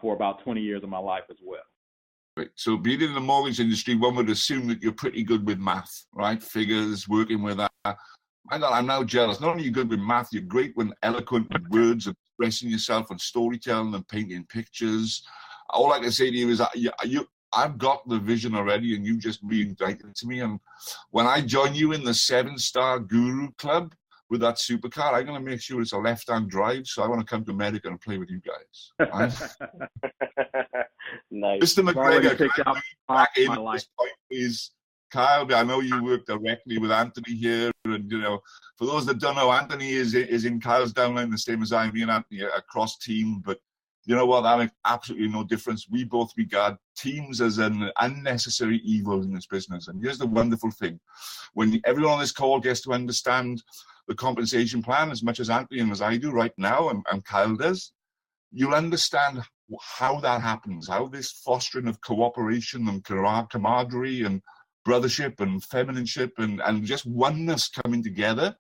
for about 20 years of my life as well. Right. So being in the mortgage industry, one would assume that you're pretty good with math, right? Figures, working with that. I'm now jealous. Not only are you good with math, you're great when eloquent with words, expressing yourself and storytelling and painting pictures. All I can say to you is I've got the vision already, and you just reignited it to me. And when I join you in the 7-star Guru Club with that supercar, I'm going to make sure it's a left-hand drive. So I want to come to America and play with you guys. Right? Nice. Mr. McGregor, back in at this point, please. Kyle, I know you work directly with Anthony here, and you know, for those that don't know, Anthony is in Kyle's downline, the same as I am, me and Anthony are cross team. But you know what? That makes absolutely no difference. We both regard teams as an unnecessary evil in this business. And here's the wonderful thing: when everyone on this call gets to understand the compensation plan as much as Anthony and as I do right now, and Kyle does, you'll understand how that happens, how this fostering of cooperation and camaraderie and brothership and feminineship and just oneness coming together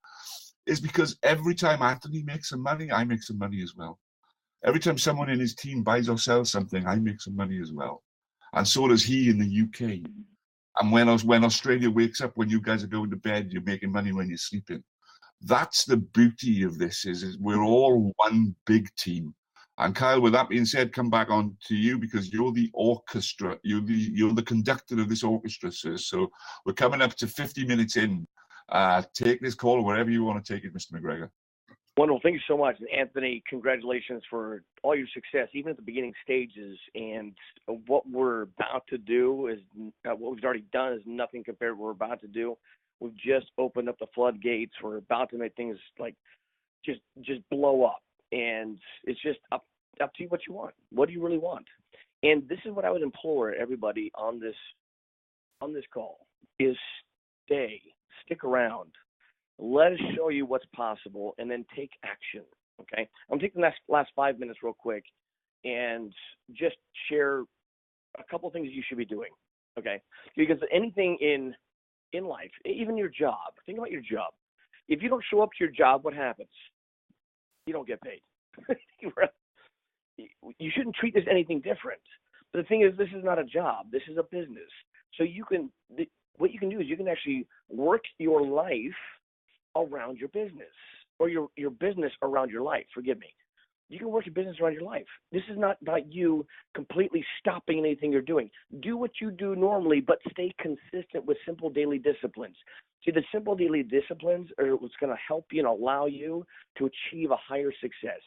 is because every time Anthony makes some money, I make some money as well. Every time someone in his team buys or sells something, I make some money as well. And so does he in the UK. And when Australia wakes up, when you guys are going to bed, you're making money when you're sleeping. That's the beauty of this is we're all one big team. And Kyle, with that being said, come back on to you because you're the orchestra. You're the conductor of this orchestra, sir. So we're coming up to 50 minutes in. Take this call wherever you want to take it, Mr. McGregor. Wonderful. Thank you so much. And Anthony, congratulations for all your success, even at the beginning stages. And what we're about to do is what we've already done is nothing compared to what we're about to do. We've just opened up the floodgates. We're about to make things like just blow up. And it's just up to you what you want. What do you really want? And this is what I would implore everybody on this call is stick around. Let us show you what's possible and then take action. Okay. I'm taking the last 5 minutes real quick and just share a couple things you should be doing. Okay. Because anything in life, even your job, think about your job. If you don't show up to your job, what happens? You don't get paid. You shouldn't treat this anything different. But the thing is, this is not a job. This is a business. So what you can do is you can actually work your life around your business, or your business around your life. Forgive me. You can work your business around your life. This is not about you completely stopping anything you're doing. Do what you do normally, but stay consistent with simple daily disciplines. See, the simple daily disciplines are what's going to help you and allow you to achieve a higher success.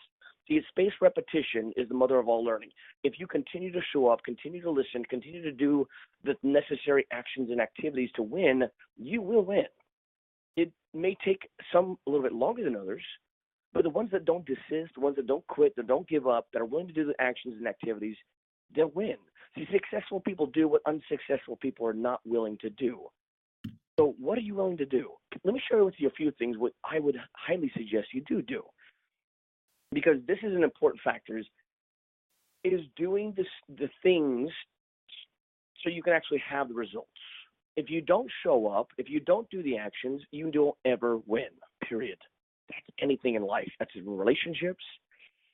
See, spaced repetition is the mother of all learning. If you continue to show up, continue to listen, continue to do the necessary actions and activities to win, you will win. It may take some a little bit longer than others, but the ones that don't desist, the ones that don't quit, that don't give up, that are willing to do the actions and activities, they'll win. See, successful people do what unsuccessful people are not willing to do. So what are you willing to do? Let me share with you a few things what I would highly suggest you do. Because this is an important factor, is doing the things so you can actually have the results. If you don't show up, if you don't do the actions, you don't ever win, period. That's anything in life. That's in relationships.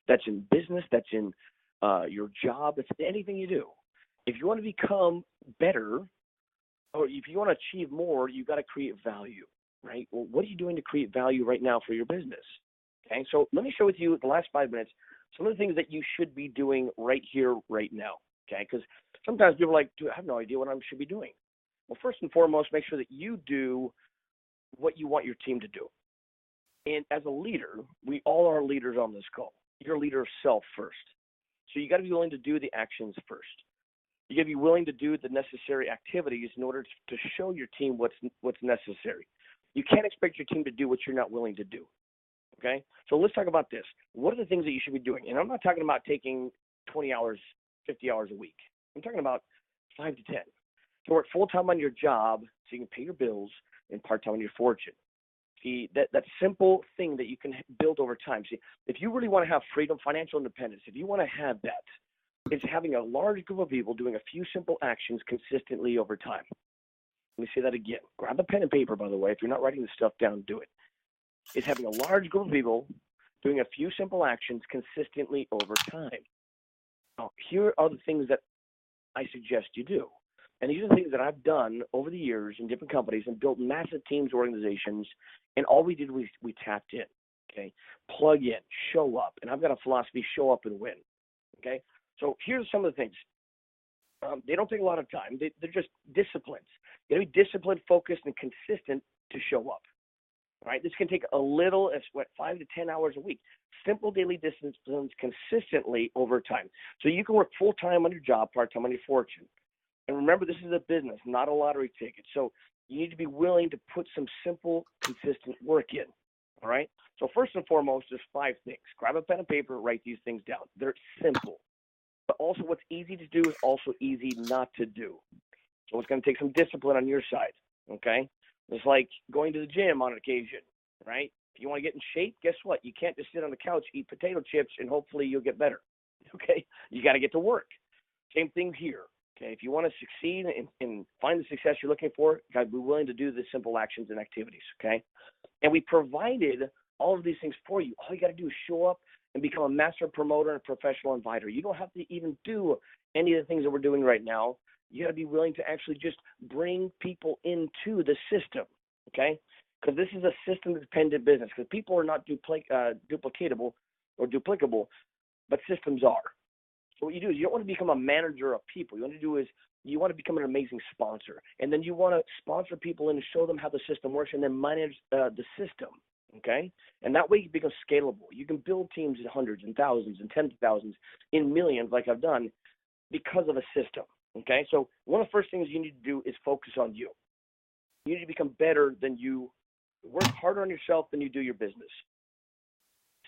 That's in business. That's in your job. That's anything you do. If you want to become better, or if you want to achieve more, you got to create value, right? Well, what are you doing to create value right now for your business? Okay, so let me share with you the last 5 minutes some of the things that you should be doing right here, right now. Okay, because sometimes people are like, dude, I have no idea what I should be doing. Well, first and foremost, make sure that you do what you want your team to do. And as a leader, we all are leaders on this call. You're a leader of self first. So you got to be willing to do the actions first. You got to be willing to do the necessary activities in order to show your team what's necessary. You can't expect your team to do what you're not willing to do. Okay? So let's talk about this. What are the things that you should be doing? And I'm not talking about taking 20 hours, 50 hours a week. I'm talking about 5 to 10. To work full-time on your job so you can pay your bills and part-time on your fortune. See, that simple thing that you can build over time. See, if you really want to have freedom, financial independence, if you want to have that, it's having a large group of people doing a few simple actions consistently over time. Let me say that again. Grab a pen and paper, by the way. If you're not writing this stuff down, do it. It's having a large group of people doing a few simple actions consistently over time. Now, here are the things that I suggest you do. And these are the things that I've done over the years in different companies and built massive teams, organizations, and all we did was we tapped in, okay? Plug in, show up. And I've got a philosophy, show up and win, okay? So here's some of the things. They don't take a lot of time. They're just disciplines. You got to be disciplined, focused, and consistent to show up, right? This can take a little, 5 to 10 hours a week. Simple daily disciplines consistently over time. So you can work full-time on your job, part-time on your fortune. And remember, this is a business, not a lottery ticket. So you need to be willing to put some simple, consistent work in, all right? So first and foremost, there's 5 things. Grab a pen and paper, write these things down. They're simple. But also what's easy to do is also easy not to do. So it's going to take some discipline on your side, okay? It's like going to the gym on occasion, right? If you want to get in shape, guess what? You can't just sit on the couch, eat potato chips, and hopefully you'll get better, okay? You got to get to work. Same thing here. Okay, if you want to succeed and find the success you're looking for, you got to be willing to do the simple actions and activities, okay? And we provided all of these things for you. All you got to do is show up and become a master promoter and a professional inviter. You don't have to even do any of the things that we're doing right now. You got to be willing to actually just bring people into the system, okay? Because this is a system-dependent business. Because people are not duplicatable or duplicable. but systems are. So what you do is you don't want to become a manager of people. You want to do is you want to become an amazing sponsor, and then you want to sponsor people and show them how the system works, and then manage the system. Okay, and that way you become scalable. You can build teams in hundreds and thousands and tens of thousands, in millions, like I've done, because of a system. Okay, so one of the first things you need to do is focus on you. You need to become better than you. Work harder on yourself than you do your business.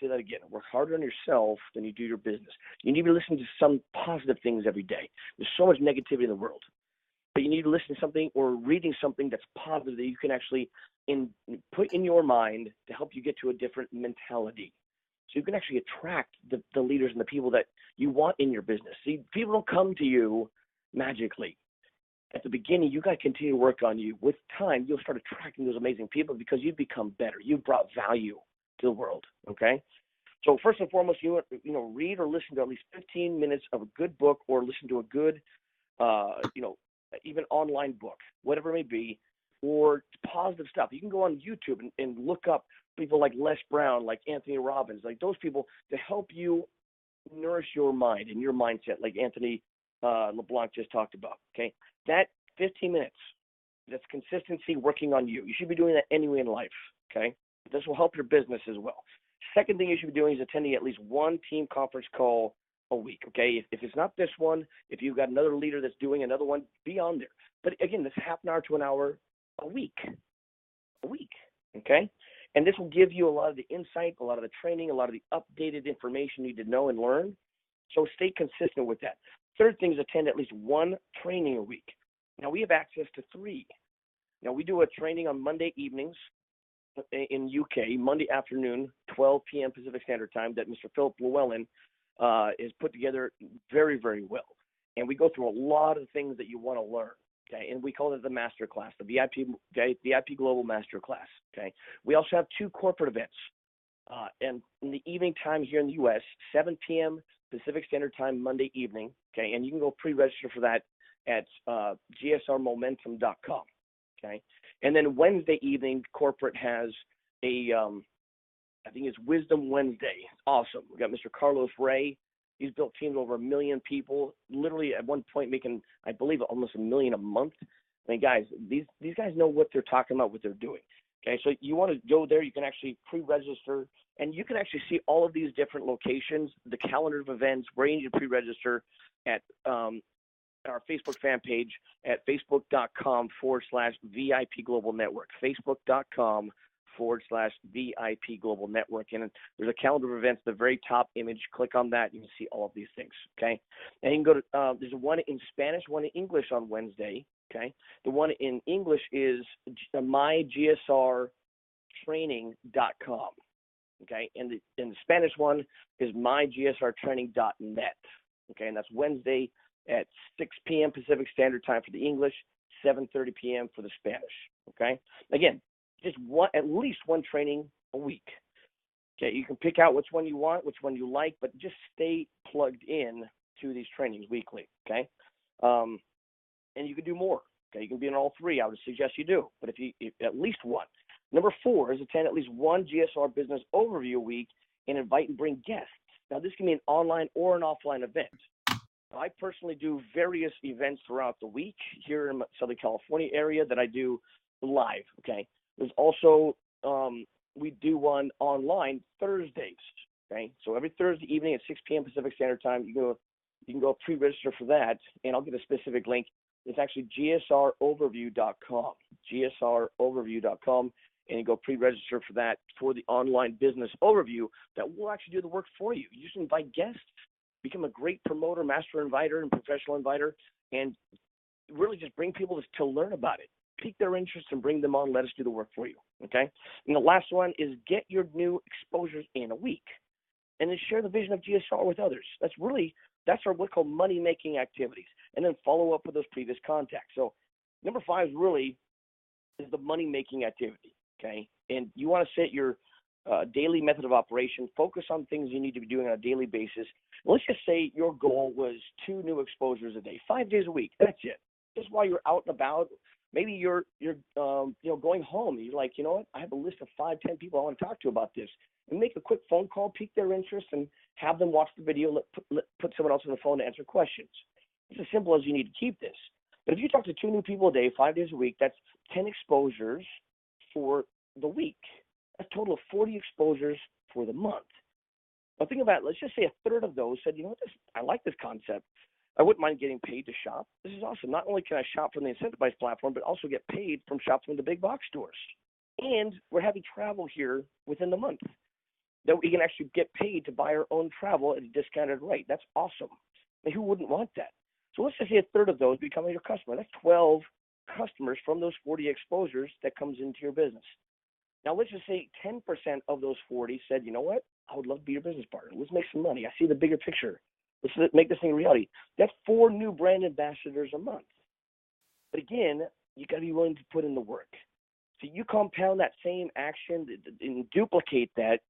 Say that again. Work harder on yourself than you do your business. You need to listen to some positive things every day. There's so much negativity in the world. But you need to listen to something or reading something that's positive that you can actually put in your mind to help you get to a different mentality. So you can actually attract the leaders and the people that you want in your business. See, people don't come to you magically. At the beginning, you got to continue to work on you. With time, you'll start attracting those amazing people because you've become better. You've brought value to the world, okay? So first and foremost, you read or listen to at least 15 minutes of a good book, or listen to a good, even online book, whatever it may be, or positive stuff. You can go on YouTube and look up people like Les Brown, like Anthony Robbins, like those people to help you nourish your mind and your mindset, like Anthony Leblanc just talked about, okay? That 15 minutes, that's consistency working on you. You should be doing that anyway in life, okay? This will help your business as well. Second thing you should be doing is attending at least one team conference call a week, okay? If it's not this one, if you've got another leader that's doing another one, be on there. But again, this half an hour to an hour a week, okay? And this will give you a lot of the insight, a lot of the training, a lot of the updated information you need to know and learn. So stay consistent with that. Third thing is attend at least one training a week. Now, we have access to 3. Now, we do a training on Monday evenings in UK, Monday afternoon, 12 p.m. Pacific Standard Time, that Mr. Phillip Llewellyn is put together very, very well. And we go through a lot of things that you want to learn, okay? And we call it the Master Class, the VIP Global Master Class, okay? We also have 2 corporate events. And in the evening time here in the U.S., 7 p.m. Pacific Standard Time, Monday evening, okay? And you can go pre-register for that at gsrmomentum.com, okay? And then Wednesday evening, corporate has a, I think it's Wisdom Wednesday. Awesome. We got Mr. Carlos Ray. He's built teams over 1 million people, literally at one point making, I believe, almost $1 million a month. I mean, guys, these guys know what they're talking about, what they're doing. Okay, so you want to go there, you can actually pre-register, and you can actually see all of these different locations, the calendar of events, where you need to pre-register at our Facebook fan page at facebook.com/VIP Global Network, facebook.com/VIP Global Network. And there's a calendar of events, the very top image. Click on that. You can see all of these things, okay? And you can go to, there's one in Spanish, one in English on Wednesday, okay? The one in English is mygsrtraining.com, okay? And the Spanish one is mygsrtraining.net, okay? And that's Wednesday at 6 p.m. Pacific Standard Time for the English, 7:30 p.m. for the Spanish, okay? Again, just at least one training a week. Okay, you can pick out which one you want, which one you like, but just stay plugged in to these trainings weekly, okay? And you can do more, okay? You can be in all 3. I would suggest you do, but if at least one. Number 4 is attend at least one GSR Business Overview week and invite and bring guests. Now, this can be an online or an offline event. I personally do various events throughout the week here in the Southern California area that I do live, okay? There's also, we do one online Thursdays, okay? So every Thursday evening at 6 p.m. Pacific Standard Time, you can go pre-register for that, and I'll get a specific link. It's actually gsroverview.com, gsroverview.com, and you go pre-register for that for the online business overview that will actually do the work for you. You just invite guests, become a great promoter, master inviter, and professional inviter, and really just bring people to learn about it. Pique their interest and bring them on. Let us do the work for you, okay? And the last one is get your new exposures in a week, and then share the vision of GSR with others. That's our what we call money-making activities, and then follow up with those previous contacts. So number 5 really is the money-making activity, okay? And you want to set your daily method of operation, focus on things you need to be doing on a daily basis. Let's just say your goal was 2 new exposures a day, 5 days a week. That's it. Just while you're out and about, Maybe you're going home. You're like, you know what? I have a list of 5, 10 people I want to talk to about this. And make a quick phone call, pique their interest, and have them watch the video. Put someone else on the phone to answer questions. It's as simple as you need to keep this. But if you talk to 2 new people a day, 5 days a week, that's 10 exposures for the week. That's a total of 40 exposures for the month. Now think about it. Let's just say a third of those said, you know what, I like this concept. I wouldn't mind getting paid to shop. This is awesome. Not only can I shop from the incentivized platform, but also get paid from shops from the big box stores. And we're having travel here within the month that we can actually get paid to buy our own travel at a discounted rate. That's awesome. I mean, who wouldn't want that? So let's just say a third of those become your customer. That's 12 customers from those 40 exposures that comes into your business. Now let's just say 10% of those 40 said, you know what? I would love to be your business partner. Let's make some money. I see the bigger picture. Let's make this thing a reality. That's 4 new brand ambassadors a month. But again, you got to be willing to put in the work. So you compound that same action and duplicate that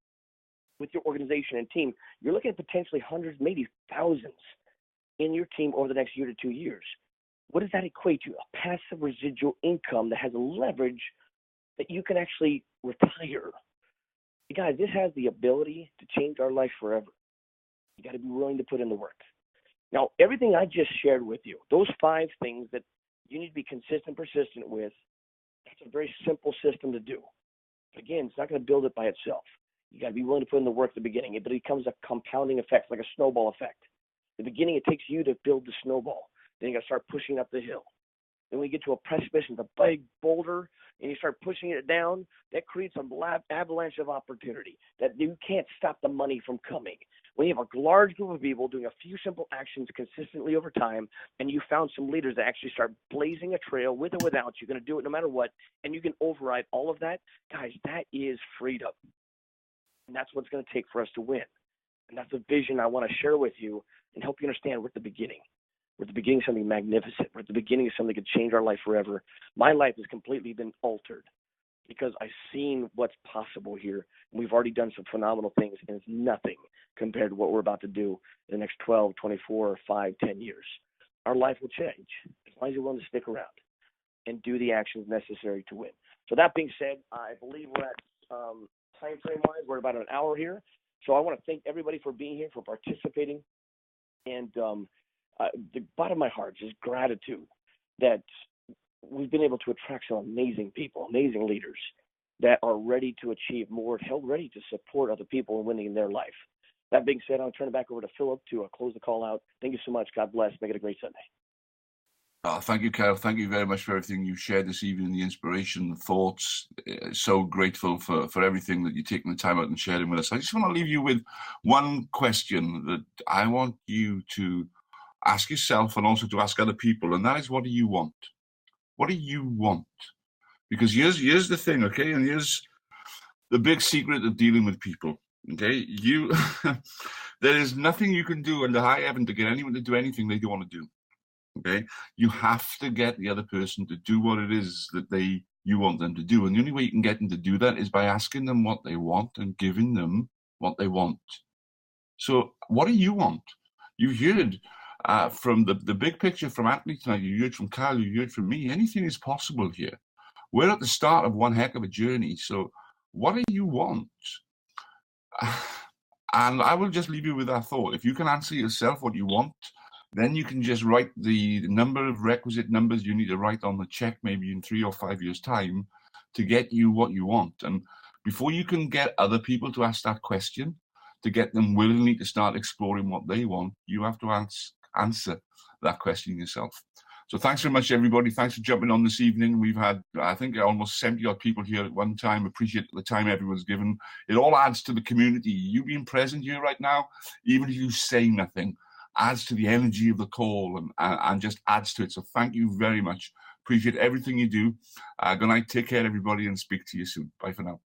with your organization and team. You're looking at potentially hundreds, maybe thousands in your team over the next year to 2 years. What does that equate to? A passive residual income that has a leverage that you can actually retire. You guys, this has the ability to change our life forever. You got to be willing to put in the work. Now, everything I just shared with you, those 5 things that you need to be consistent, persistent with, that's a very simple system to do. But again, it's not going to build it by itself. You got to be willing to put in the work at the beginning. It becomes a compounding effect, like a snowball effect. At the beginning, it takes you to build the snowball. Then you got to start pushing up the hill. Then when you get to a precipice with a big boulder and you start pushing it down, that creates an avalanche of opportunity that you can't stop the money from coming. When you have a large group of people doing a few simple actions consistently over time, and you found some leaders that actually start blazing a trail with or without, you're going to do it no matter what, and you can override all of that, guys, that is freedom. And that's what it's going to take for us to win. And that's the vision I want to share with you and help you understand we're at the beginning. We're at the beginning of something magnificent. We're at the beginning of something that could change our life forever. My life has completely been altered because I've seen what's possible here. And we've already done some phenomenal things, and it's nothing compared to what we're about to do in the next 12, 24, 5, 10 years. Our life will change as long as you're willing to stick around and do the actions necessary to win. So that being said, I believe we're at time frame-wise, we're about an hour here. So I want to thank everybody for being here, for participating. And the bottom of my heart is gratitude that we've been able to attract some amazing people, amazing leaders that are ready to achieve more, held ready to support other people in winning in their life. That being said, I'll turn it back over to Phillip to close the call out. Thank you so much. God bless. Make it a great Sunday. Thank you, Kyle. Thank you very much for everything you shared this evening, the inspiration, the thoughts. So grateful for everything that you're taking the time out and sharing with us. I just want to leave you with one question that I want you to ask yourself and also to ask other people, and that is, what do you want? What do you want? Because here's the thing, okay? And here's the big secret of dealing with people, okay? There is nothing you can do under high heaven to get anyone to do anything they don't want to do. Okay, you have to get the other person to do what it is that you want them to do, and the only way you can get them to do that is by asking them what they want and giving them what they want. So, what do you want? You heard from the big picture from Anthony tonight. You heard from Kyle. You heard from me. Anything is possible here. We're at the start of one heck of a journey. So, what do you want? And I will just leave you with that thought. If you can answer yourself what you want, then you can just write the number of requisite numbers you need to write on the check, maybe in 3 or 5 years' time, to get you what you want. And before you can get other people to ask that question, to get them willingly to start exploring what they want, you have to answer that question yourself. So thanks very much, everybody. Thanks for jumping on this evening. We've had, I think, almost 70-odd people here at one time. Appreciate the time everyone's given. It all adds to the community. You being present here right now, even if you say nothing, adds to the energy of the call and just adds to it. So thank you very much. Appreciate everything you do. Good night. Take care, everybody, and speak to you soon. Bye for now.